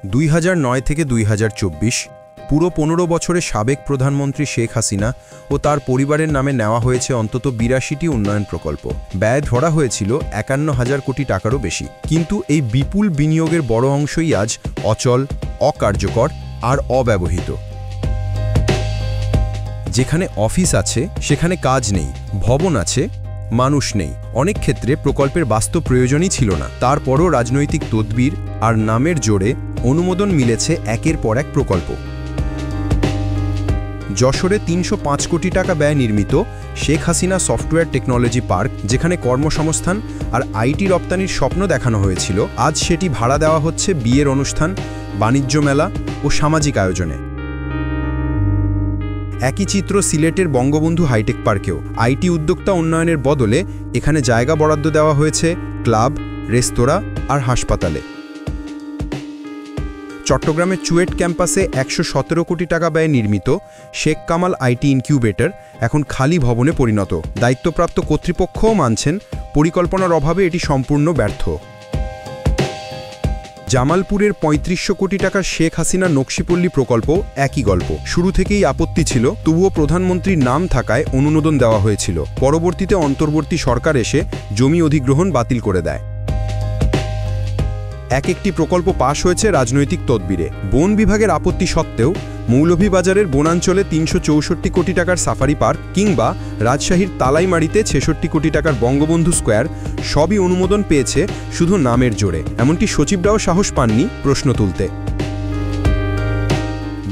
2009 থেকে 2024 পুরো 15 বছরের সাবেক প্রধানমন্ত্রী শেখ হাসিনা ও তার পরিবারের নামে নেওয়া হয়েছে অন্তত 82টি উন্নয়ন প্রকল্প। ব্যয় ধরা হয়েছিল 51,000 কোটি টাকারও বেশি। কিন্তু এই বিপুল বিনিয়োগের বড় অংশই আজ অচল, অকার্যকর আর অব্যবহৃত। যেখানে অফিস আছে সেখানে কাজ নেই, ভবন আছে মানুষ নেই। অনেক ক্ষেত্রে প্রকল্পের বাস্তব প্রয়োজনই ছিল না, তারপরও রাজনৈতিক তদবির আর নামের জোরে অনুমোদন মিলেছে একের পর এক প্রকল্প। যশোরে 305 কোটি টাকা ব্যয় নির্মিত Sheikh Hasina software technology park, যেখানে কর্মসংস্থান আর আইটি রপ্তানির স্বপ্ন দেখানো হয়েছিল, আজ সেটি ভাড়া দেওয়া হচ্ছে বিয়ের অনুষ্ঠান, বাণিজ্য মেলা ও সামাজিক আয়োজনে। একই চিত্র সিলেটের বঙ্গবন্ধু হাইটেক পার্কেও। আইটি উদ্যোক্তা উন্নয়নের বদলে এখানে জায়গা বরাদ্দ দেওয়া হয়েছে ক্লাব, রেস্তোরাঁ আর হাসপাতালে। চট্টগ্রামের চুয়েট ক্যাম্পাসে 117 কোটি টাকা ব্যয়ে নির্মিত শেখ কামাল আইটি ইনকিউবেটর এখন খালি ভবনে পরিণত। দায়িত্বপ্রাপ্ত কর্তৃপক্ষও মানছেন পরিকল্পনার অভাবে এটি সম্পূর্ণ ব্যর্থ। জামালপুরের 3500 কোটি টাকার শেখ হাসিনা নকশিপল্লী প্রকল্প একই গল্প। শুরু থেকেই আপত্তি ছিল, তবুও প্রধানমন্ত্রীর নাম থাকায় অনুমোদন দেওয়া হয়েছিল। পরবর্তীতে অন্তর্বর্তী সরকার এসে জমি অধিগ্রহণ বাতিল করে দেয়। একটি প্রকল্প পাশ হয়েছে রাজনৈতিক তদবিরে। বন বিভাগের আপত্তি সত্ত্বেও মৌলভীবাজারের বনাঞ্চলে 364 কোটি টাকার সাফারি পার্ক কিংবা রাজশাহীর তালাইমারিতে 66 কোটি টাকার বঙ্গবন্ধু স্কোয়ার সবই অনুমোদন পেয়েছে শুধু নামের জোরে। এমনকি সচিবরাও সাহস পাননি প্রশ্ন তুলতে।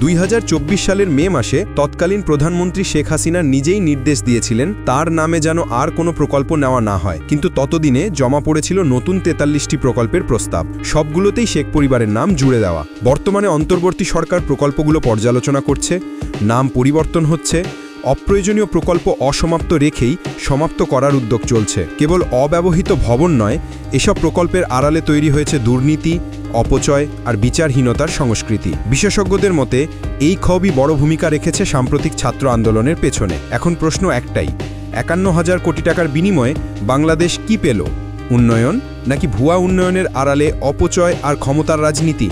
2024 সালের মে মাসে তৎকালীন প্রধানমন্ত্রী শেখ হাসিনা নিজেই নির্দেশ দিয়েছিলেন তার নামে যেন আর কোনো প্রকল্প নেওয়া না হয়। কিন্তু ততদিনে জমা পড়েছিল নতুন 43টি প্রকল্পের প্রস্তাব, সবগুলোতেই শেখ পরিবারের নাম জুড়ে দেওয়া। বর্তমানে অন্তর্বর্তী সরকার প্রকল্পগুলো পর্যালোচনা করছে, নাম পরিবর্তন হচ্ছে, অপ্রয়োজনীয় প্রকল্প অসমাপ্ত রেখেই সমাপ্ত করার উদ্যোগ চলছে। কেবল অব্যবহৃত ভবন নয়, এসব প্রকল্পের আড়ালে তৈরি হয়েছে দুর্নীতি, অপচয় আর বিচারহীনতার সংস্কৃতি। বিশেষজ্ঞদের মতে এই ক্ষোভই বড় ভূমিকা রেখেছে সাম্প্রতিক ছাত্র আন্দোলনের পেছনে। এখন প্রশ্ন একটাই, 51,000 কোটি টাকার বিনিময়ে বাংলাদেশ কি পেল? উন্নয়ন নাকি ভুয়া উন্নয়নের আড়ালে অপচয় আর ক্ষমতার রাজনীতি?